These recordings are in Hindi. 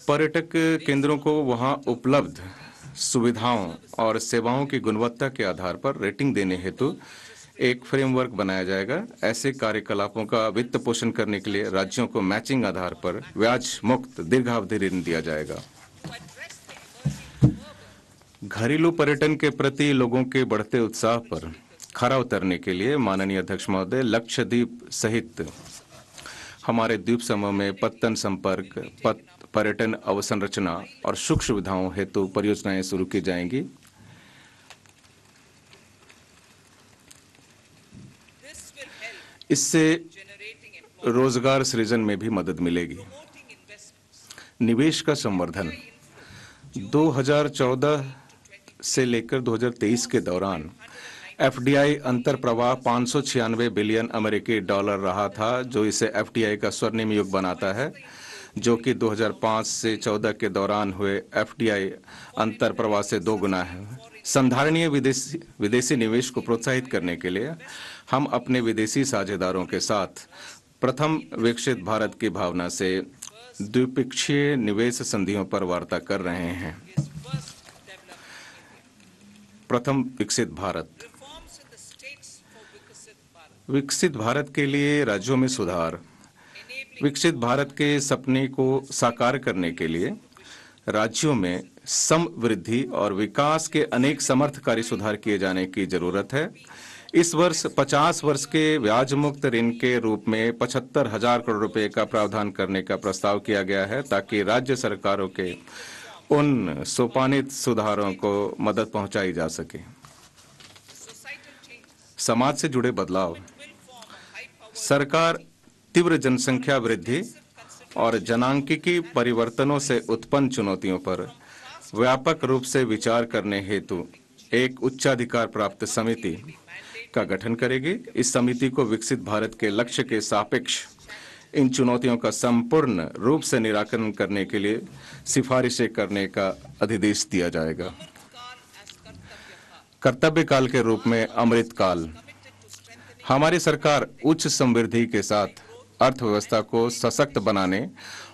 पर्यटक केंद्रों को वहां उपलब्ध सुविधाओं और सेवाओं की गुणवत्ता के आधार पर रेटिंग देने हेतु एक फ्रेमवर्क बनाया जाएगा। ऐसे कार्यकलापों का वित्त पोषण करने के लिए राज्यों को मैचिंग आधार पर ब्याज मुक्त दीर्घावधि ऋण दिया जाएगा। घरेलू पर्यटन के प्रति लोगों के बढ़ते उत्साह पर खरा उतरने के लिए माननीय अध्यक्ष महोदय, लक्षद्वीप सहित हमारे द्वीप समूह में पत्तन संपर्क, पर्यटन अवसंरचना और सुख सुविधाओं हेतु परियोजनाएं शुरू की जाएंगी। इससे रोजगार सृजन में भी मदद मिलेगी। निवेश का संवर्धन 2014 से लेकर 2023 के दौरान एफडीआई अंतर प्रवाह 596 बिलियन अमेरिकी डॉलर रहा था, जो इसे एफडीआई का स्वर्णिम युग बनाता है, जो कि 2005 से 14 के दौरान हुए एफडीआई अंतर प्रवाह से 2 गुना है। संधारणीय विदेशी निवेश को प्रोत्साहित करने के लिए हम अपने विदेशी साझेदारों के साथ प्रथम विकसित भारत की भावना से द्विपक्षीय निवेश संधियों पर वार्ता कर रहे हैं। प्रथम विकसित भारत। विकसित भारत के लिए राज्यों में सुधार। विकसित भारत के सपने को साकार करने के लिए राज्यों में समवृद्धि और विकास के अनेक समर्थकारी सुधार किए जाने की जरूरत है। इस वर्ष 50 वर्ष के ब्याज मुक्त ऋण के रूप में 75,000 करोड़ रुपए का प्रावधान करने का प्रस्ताव किया गया है, ताकि राज्य सरकारों के उन सोपानित सुधारों को मदद पहुंचाई जा सके। समाज से जुड़े बदलाव। सरकार तीव्र जनसंख्या वृद्धि और जनांकिकी परिवर्तनों से उत्पन्न चुनौतियों पर व्यापक रूप से विचार करने हेतु एक उच्चाधिकार प्राप्त समिति का गठन करेगी। इस समिति को विकसित भारत के लक्ष्य के सापेक्ष इन चुनौतियों का संपूर्ण रूप से निराकरण करने के लिए सिफारिशें करने का अधिदेश दिया जाएगा। कर्तव्य काल के रूप में अमृत काल। हमारी सरकार उच्च समृद्धि के साथ अर्थव्यवस्था को सशक्त बनाने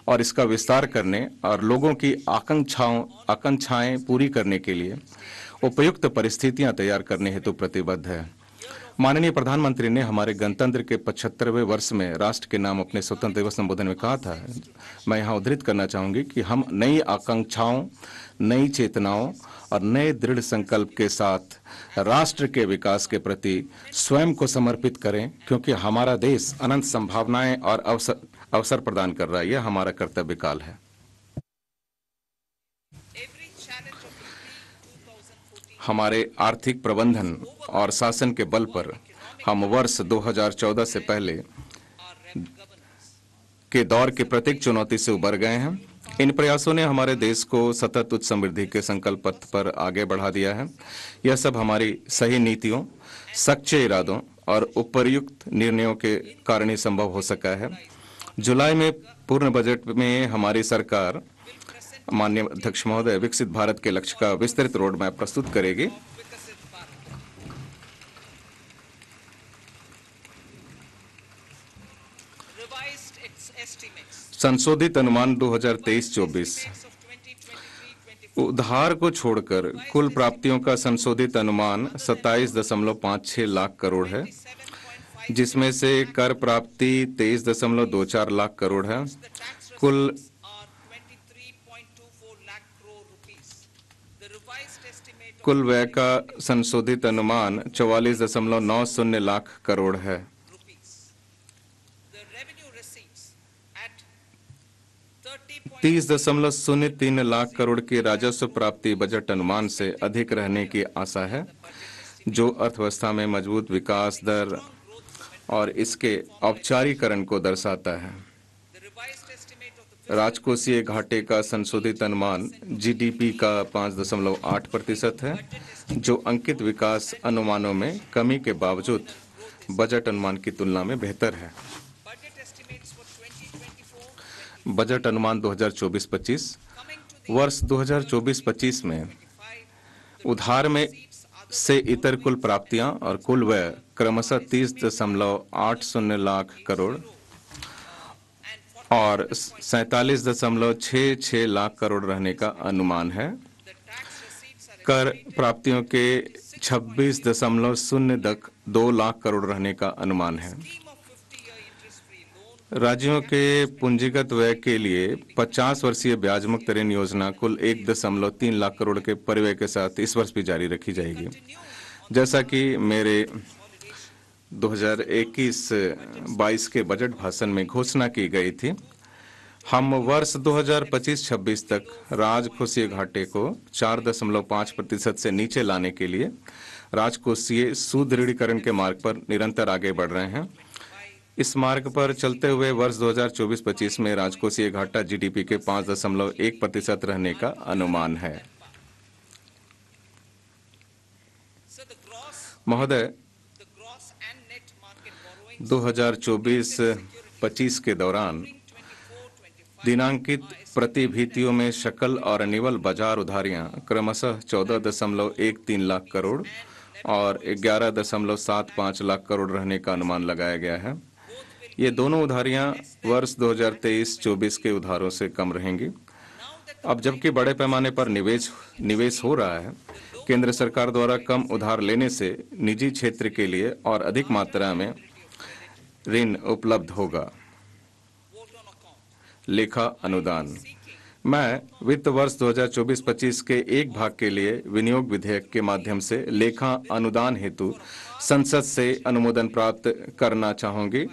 और इसका विस्तार करने और लोगों की आकांक्षाएं पूरी करने के लिए उपयुक्त परिस्थितियां तैयार करने हेतु प्रतिबद्ध है। माननीय प्रधानमंत्री ने हमारे गणतंत्र के 75वें वर्ष में राष्ट्र के नाम अपने स्वतंत्रता दिवस संबोधन में कहा था, मैं यहाँ उद्धृत करना चाहूंगी कि हम नई आकांक्षाओं, नई चेतनाओं और नए दृढ़ संकल्प के साथ राष्ट्र के विकास के प्रति स्वयं को समर्पित करें, क्योंकि हमारा देश अनंत संभावनाएं और अवसर प्रदान कर रहा है। यह हमारा कर्तव्य काल है। हमारे आर्थिक प्रबंधन और शासन के बल पर हम वर्ष 2014 से पहले के दौर की प्रत्येक चुनौती से उबर गए हैं। इन प्रयासों ने हमारे देश को सतत उच्च समृद्धि के संकल्प पथ पर आगे बढ़ा दिया है। यह सब हमारी सही नीतियों, सच्चे इरादों और उपयुक्त निर्णयों के कारण ही संभव हो सका है। जुलाई में पूर्ण बजट में हमारी सरकार, माननीय अध्यक्ष महोदय, विकसित भारत के लक्ष्य का विस्तृत रोड मैप प्रस्तुत करेगी। संशोधित अनुमान 2023-24। उधार को छोड़कर कुल प्राप्तियों का संशोधित अनुमान 27.56 लाख करोड़ है, जिसमें से कर प्राप्ति 23.24 लाख करोड़ है। कुल व्यय का संशोधित अनुमान 44.90 लाख करोड़ है। 30.03 लाख करोड़ की राजस्व प्राप्ति बजट अनुमान से अधिक रहने की आशा है, जो अर्थव्यवस्था में मजबूत विकास दर और इसके औपचारीकरण को दर्शाता है। राजकोषीय घाटे का संशोधित अनुमान जीडीपी का 5.8% है, जो अंकित विकास अनुमानों में कमी के बावजूद बजट अनुमान की तुलना में बेहतर है। बजट अनुमान 2024-25। वर्ष 2024-25 में उधार में से इतर कुल प्राप्तियां और कुल व्यय क्रमशः 30.80 लाख करोड़ और 47.66 लाख करोड़ रहने का अनुमान है। कर प्राप्तियों के 26.02 लाख करोड़ रहने का अनुमान है। राज्यों के पूंजीगत व्यय के लिए 50 वर्षीय ब्याज मुक्त ऋण योजना कुल 1.3 लाख करोड़ के परिव्यय के साथ इस वर्ष भी जारी रखी जाएगी। जैसा कि मेरे 2021-22 के बजट भाषण में घोषणा की गई थी, हम वर्ष 2025-26 तक राजकोषीय घाटे को 4.5% से नीचे लाने के लिए राजकोषीय सुदृढ़ीकरण के मार्ग पर निरंतर आगे बढ़ रहे हैं। इस मार्ग पर चलते हुए वर्ष 2024-25 में राजकोषीय घाटा जीडीपी के 5.1% रहने का अनुमान है। महोदय, 2024-25 के दौरान दिनांकित प्रतिभूतियों में शकल और निवल बाजार उधारियां क्रमशः 14.13 लाख करोड़ और 11.75 लाख करोड़ रहने का अनुमान लगाया गया है। ये दोनों उधारियां वर्ष 2023-24 के उधारों से कम रहेंगी। अब जबकि बड़े पैमाने पर निवेश हो रहा है, केंद्र सरकार द्वारा कम उधार लेने से निजी क्षेत्र के लिए और अधिक मात्रा में ऋण उपलब्ध होगा। लेखा अनुदान। मैं वित्त वर्ष 2024-25 के एक भाग के लिए विनियोग विधेयक के माध्यम से लेखा अनुदान हेतु संसद से अनुमोदन प्राप्त करना चाहूंगी।